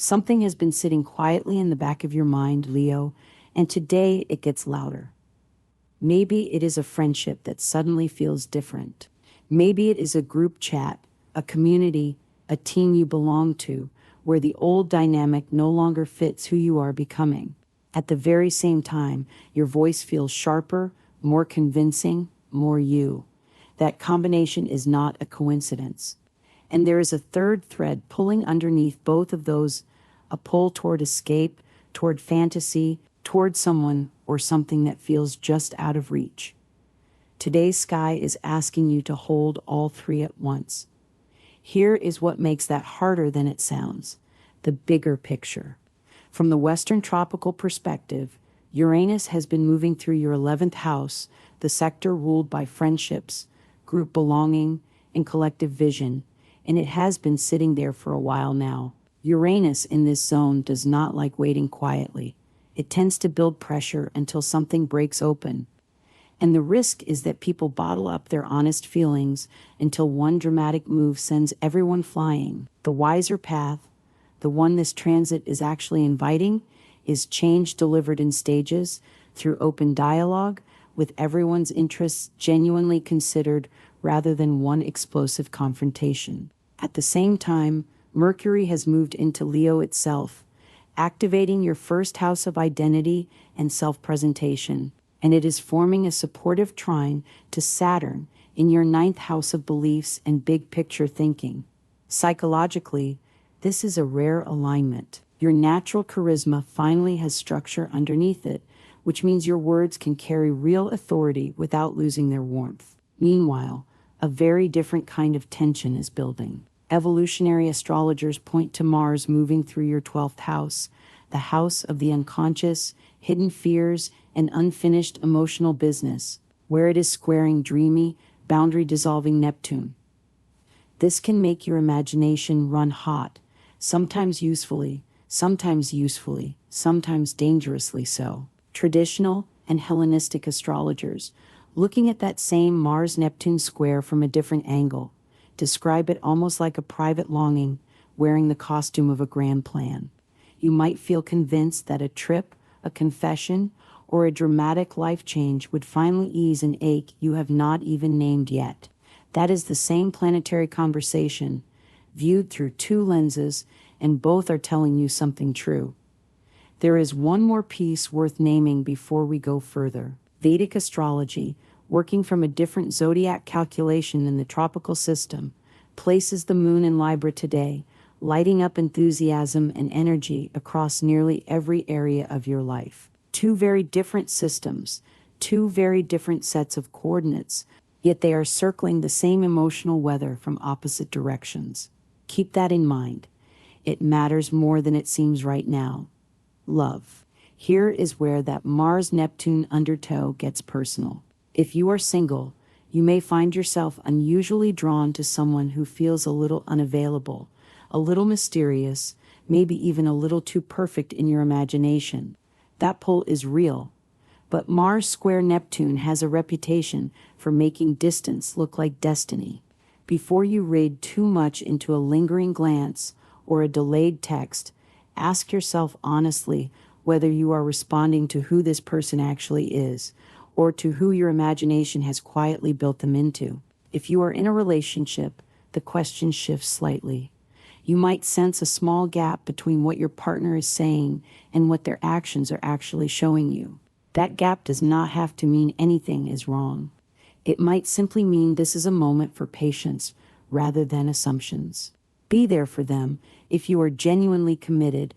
Something has been sitting quietly in the back of your mind, Leo, and today it gets louder. Maybe it is a friendship that suddenly feels different. Maybe it is a group chat, a community, a team you belong to, where the old dynamic no longer fits who you are becoming. At the very same time, your voice feels sharper, more convincing, more you. That combination is not a coincidence. And there is a third thread pulling underneath both of those, a pull toward escape, toward fantasy, toward someone or something that feels just out of reach. Today's sky is asking you to hold all three at once. Here is what makes that harder than it sounds: the bigger picture. From the Western tropical perspective, Uranus has been moving through your 11th house, the sector ruled by friendships, group belonging, and collective vision, and it has been sitting there for a while now. Uranus in this zone does not like waiting quietly. It tends to build pressure until something breaks open. And the risk is that people bottle up their honest feelings until one dramatic move sends everyone flying. The wiser path, the one this transit is actually inviting, is change delivered in stages, through open dialogue, with everyone's interests genuinely considered rather than one explosive confrontation. At the same time, Mercury has moved into Leo itself, activating your first house of identity and self-presentation, and it is forming a supportive trine to Saturn in your 9th house of beliefs and big-picture thinking. Psychologically, this is a rare alignment. Your natural charisma finally has structure underneath it, which means your words can carry real authority without losing their warmth. Meanwhile, a very different kind of tension is building. Evolutionary astrologers point to Mars moving through your 12th house, the house of the unconscious, hidden fears, and unfinished emotional business, where it is squaring dreamy, boundary-dissolving Neptune. This can make your imagination run hot, sometimes usefully, sometimes dangerously so. Traditional and Hellenistic astrologers, looking at that same Mars-Neptune square from a different angle, describe it almost like a private longing wearing the costume of a grand plan. You might feel convinced that a trip, a confession, or a dramatic life change would finally ease an ache you have not even named yet. That is the same planetary conversation, viewed through two lenses, and both are telling you something true. There is one more piece worth naming before we go further. Vedic astrology, working from a different zodiac calculation than the tropical system, places the moon in Libra today, lighting up enthusiasm and energy across nearly every area of your life. Two very different systems, two very different sets of coordinates, yet they are circling the same emotional weather from opposite directions. Keep that in mind. It matters more than it seems right now. Love. Here is where that Mars-Neptune undertow gets personal. If you are single, you may find yourself unusually drawn to someone who feels a little unavailable, a little mysterious, maybe even a little too perfect in your imagination. That pull is real, but Mars square Neptune has a reputation for making distance look like destiny. Before you read too much into a lingering glance or a delayed text, ask yourself honestly whether you are responding to who this person actually is, or to who your imagination has quietly built them into. If you are in a relationship, the question shifts slightly. You might sense a small gap between what your partner is saying and what their actions are actually showing you. That gap does not have to mean anything is wrong. It might simply mean this is a moment for patience rather than assumptions. Be there for them if you are genuinely committed,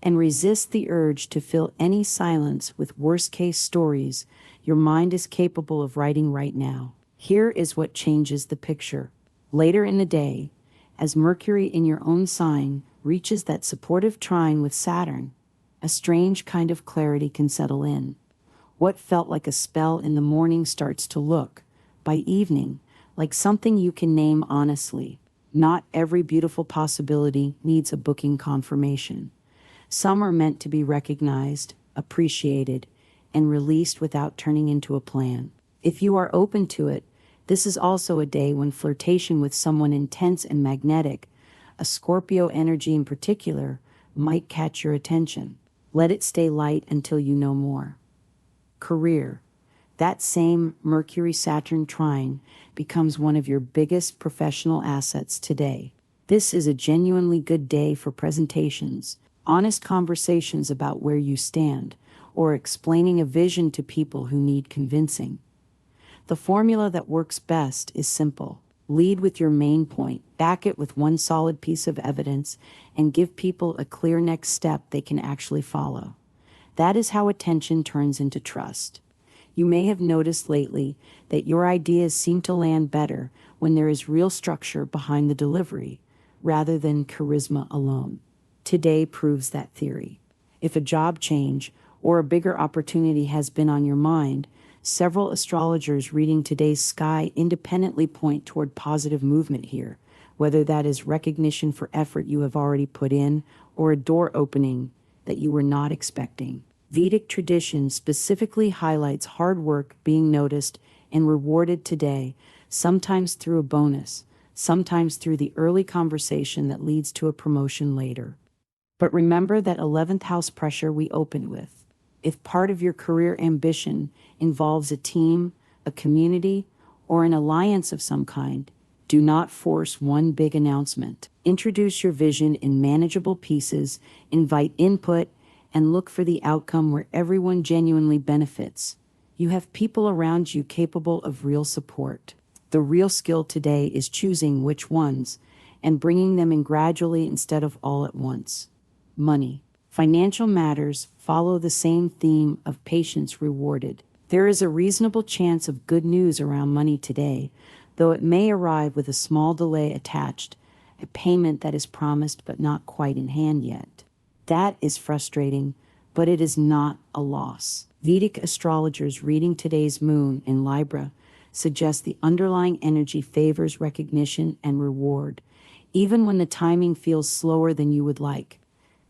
and resist the urge to fill any silence with worst-case stories your mind is capable of writing right now. Here is what changes the picture. Later in the day, as Mercury in your own sign reaches that supportive trine with Saturn, a strange kind of clarity can settle in. What felt like a spell in the morning starts to look, by evening, like something you can name honestly. Not every beautiful possibility needs a booking confirmation. Some are meant to be recognized, appreciated, and released without turning into a plan. If you are open to it, this is also a day when flirtation with someone intense and magnetic, a Scorpio energy in particular, might catch your attention. Let it stay light until you know more. Career. That same Mercury-Saturn trine becomes one of your biggest professional assets today. This is a genuinely good day for presentations, honest conversations about where you stand, or explaining a vision to people who need convincing. The formula that works best is simple. Lead with your main point, back it with one solid piece of evidence, and give people a clear next step they can actually follow. That is how attention turns into trust. You may have noticed lately that your ideas seem to land better when there is real structure behind the delivery, rather than charisma alone. Today proves that theory. If a job change or a bigger opportunity has been on your mind, several astrologers reading today's sky independently point toward positive movement here, whether that is recognition for effort you have already put in or a door opening that you were not expecting. Vedic tradition specifically highlights hard work being noticed and rewarded today, sometimes through a bonus, sometimes through the early conversation that leads to a promotion later. But remember that 11th house pressure we opened with. If part of your career ambition involves a team, a community, or an alliance of some kind, do not force one big announcement. Introduce your vision in manageable pieces, invite input, and look for the outcome where everyone genuinely benefits. You have people around you capable of real support. The real skill today is choosing which ones and bringing them in gradually instead of all at once. Money. Financial matters follow the same theme of patience rewarded. There is a reasonable chance of good news around money today, though it may arrive with a small delay attached, a payment that is promised but not quite in hand yet. That is frustrating, but it is not a loss. Vedic astrologers reading today's moon in Libra suggest the underlying energy favors recognition and reward, even when the timing feels slower than you would like.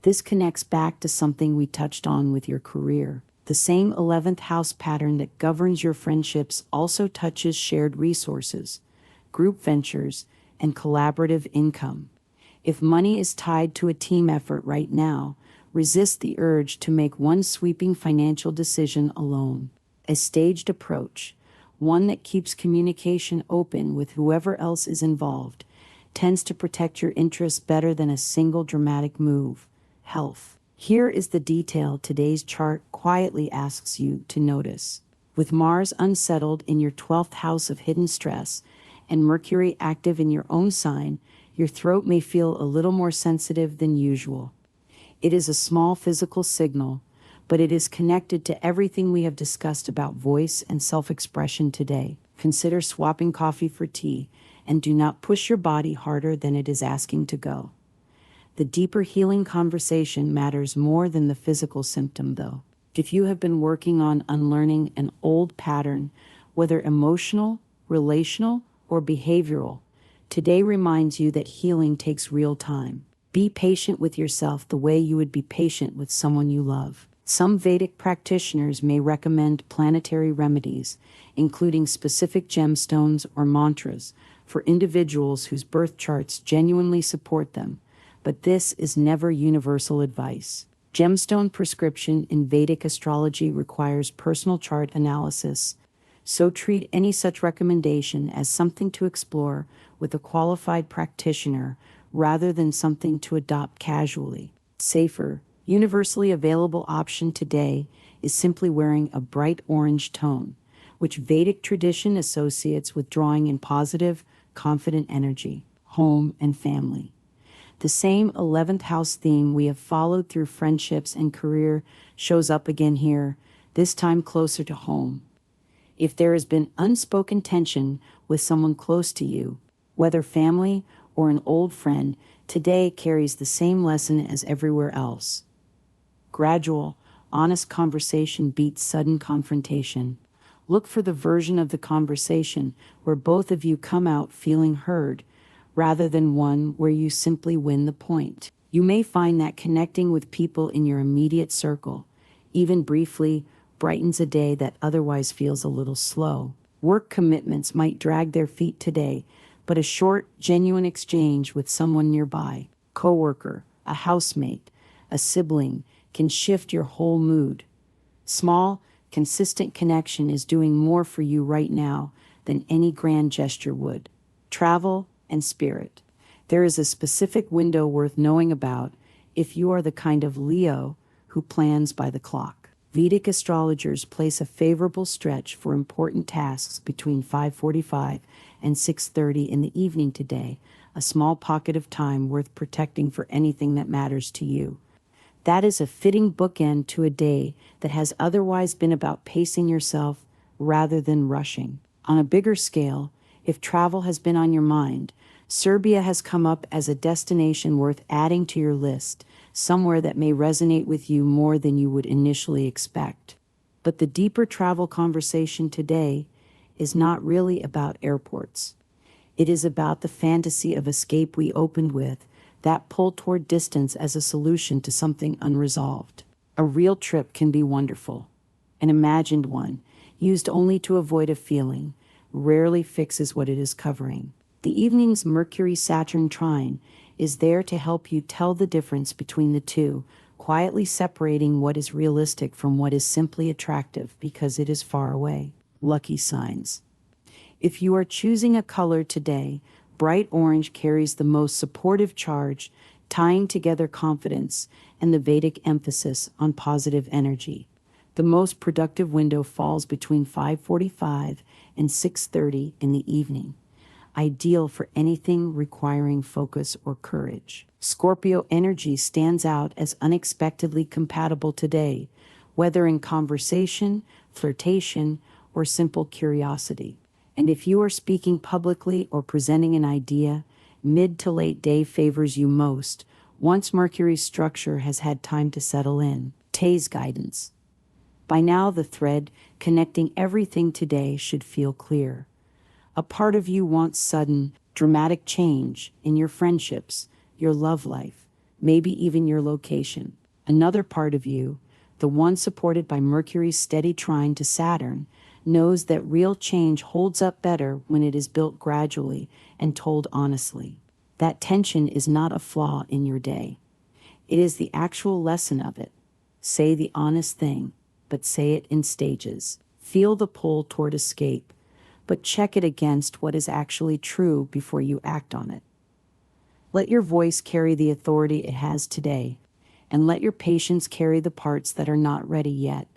This connects back to something we touched on with your career. The same 11th house pattern that governs your friendships also touches shared resources, group ventures, and collaborative income. If money is tied to a team effort right now, resist the urge to make one sweeping financial decision alone. A staged approach, one that keeps communication open with whoever else is involved, tends to protect your interests better than a single dramatic move. Health. Here is the detail today's chart quietly asks you to notice. With Mars unsettled in your 12th house of hidden stress and Mercury active in your own sign, your throat may feel a little more sensitive than usual. It is a small physical signal, but it is connected to everything we have discussed about voice and self-expression today. Consider swapping coffee for tea, and do not push your body harder than it is asking to go. The deeper healing conversation matters more than the physical symptom, though. If you have been working on unlearning an old pattern, whether emotional, relational, or behavioral, today reminds you that healing takes real time. Be patient with yourself the way you would be patient with someone you love. Some Vedic practitioners may recommend planetary remedies, including specific gemstones or mantras, for individuals whose birth charts genuinely support them, but this is never universal advice. Gemstone prescription in Vedic astrology requires personal chart analysis, so treat any such recommendation as something to explore with a qualified practitioner rather than something to adopt casually. Safer, universally available option today is simply wearing a bright orange tone, which Vedic tradition associates with drawing in positive, confident energy, home, and family. The same 11th house theme we have followed through friendships and career shows up again here, this time closer to home. If there has been unspoken tension with someone close to you, whether family or an old friend, today carries the same lesson as everywhere else. Gradual, honest conversation beats sudden confrontation. Look for the version of the conversation where both of you come out feeling heard, rather than one where you simply win the point. You may find that connecting with people in your immediate circle, even briefly, brightens a day that otherwise feels a little slow. Work commitments might drag their feet today, but a short, genuine exchange with someone nearby, coworker, a housemate, a sibling, can shift your whole mood. Small, consistent connection is doing more for you right now than any grand gesture would. Travel and spirit. There is a specific window worth knowing about if you are the kind of Leo who plans by the clock. Vedic astrologers place a favorable stretch for important tasks between 5:45 and 6:30 in the evening today, a small pocket of time worth protecting for anything that matters to you. That is a fitting bookend to a day that has otherwise been about pacing yourself rather than rushing. On a bigger scale, if travel has been on your mind, Serbia has come up as a destination worth adding to your list, somewhere that may resonate with you more than you would initially expect. But the deeper travel conversation today is not really about airports. It is about the fantasy of escape we opened with, that pull toward distance as a solution to something unresolved. A real trip can be wonderful. An imagined one, used only to avoid a feeling, rarely fixes what it is covering. The evening's Mercury-Saturn trine is there to help you tell the difference between the two, quietly separating what is realistic from what is simply attractive because it is far away. Lucky signs. If you are choosing a color today, bright orange carries the most supportive charge, tying together confidence and the Vedic emphasis on positive energy. The most productive window falls between 5:45 and 6:30 in the evening, ideal for anything requiring focus or courage. Scorpio energy stands out as unexpectedly compatible today, whether in conversation, flirtation, or simple curiosity. And if you are speaking publicly or presenting an idea, mid to late day favors you most, once Mercury's structure has had time to settle in. Tay's guidance. By now, the thread connecting everything today should feel clear. A part of you wants sudden, dramatic change in your friendships, your love life, maybe even your location. Another part of you, the one supported by Mercury's steady trine to Saturn, knows that real change holds up better when it is built gradually and told honestly. That tension is not a flaw in your day. It is the actual lesson of it. Say the honest thing, but say it in stages. Feel the pull toward escape, but check it against what is actually true before you act on it. Let your voice carry the authority it has today, and let your patience carry the parts that are not ready yet.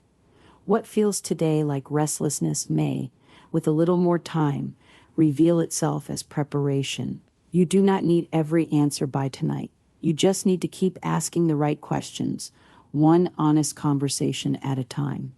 What feels today like restlessness may, with a little more time, reveal itself as preparation. You do not need every answer by tonight. You just need to keep asking the right questions, one honest conversation at a time.